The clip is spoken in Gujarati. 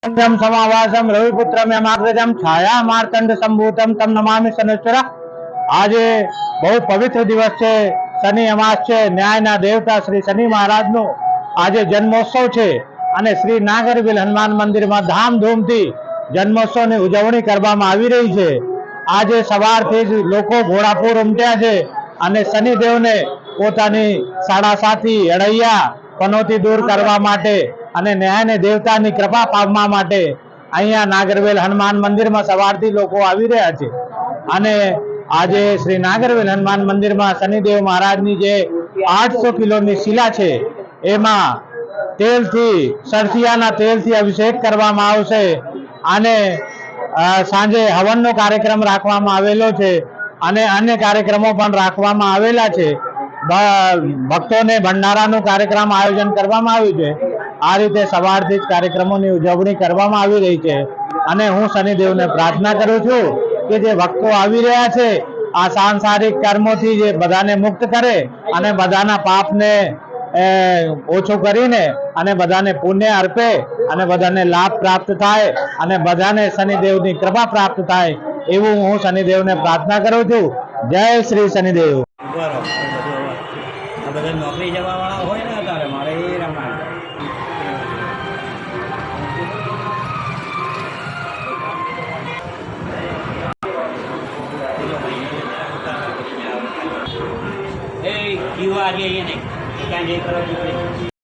समावासम रविपुत्रम यमाग्रजम छाया मार्तंड संभूतम तम नमामि शनिश्चर। આજે બહુ પવિત્ર દિવસ છે, શનિ અમાસ છે। ન્યાયના દેવતા શ્રી શનિ મહારાજનો આજે જન્મોત્સવ છે અને શ્રી નાગરવેલ હનુમાન મંદિરમાં ધામધૂમથી જન્મોત્સવની ઉજવણી કરવામાં આવી રહી છે। આજે સવારથી જ લોકો ઘોડાપુર ઉમટ્યા છે અને શનિદેવને પોતાની સાડાસાતી અડૈયા પનોતી દૂર કરવા માટે અને ન્યાયને દેવતાની કૃપા પામવા માટે અહીંયા નાગરવેલ હનુમાન મંદિરમાં સવારથી લોકો આવી રહ્યા છે। અને આજે શ્રી નાગરવેલ હનુમાન મંદિરમાં શનિદેવ મહારાજની જે 800 કિલોની શિલા છે એમાં તેલથી સરસિયાના તેલથી અભિષેક કરવામાં આવશે અને સાંજે હવનનો કાર્યક્રમ રાખવામાં આવેલો છે અને અન્ય કાર્યક્રમો પણ રાખવામાં આવેલા છે। ભક્તોને ભંડારાનું કાર્યક્રમ આયોજન કરવામાં આવ્યું છે। આ રીતે સવારથી જ કાર્યક્રમોની ઉજવણી કરવામાં આવી રહી છે અને હું શનિદેવને પ્રાર્થના કરું છું કે જે ભક્તો આવી રહ્યા છે આ સાંસારિક કર્મોથી જે બધાને મુક્ત કરે અને બધાના પાપને ઓછું કરીને અને બધાને પુણ્ય અર્પે અને બધાને લાભ પ્રાપ્ત થાય અને બધાને શનિદેવની કૃપા પ્રાપ્ત થાય એવું હું શનિદેવને પ્રાર્થના કરું છું। જય શ્રી શનિદેવ। બધા નોકરી જવાવાળા હોય ને અત્યારે મારે એ રમાય એ ક્યુ આજે નહીં ત્યાં જઈ કરો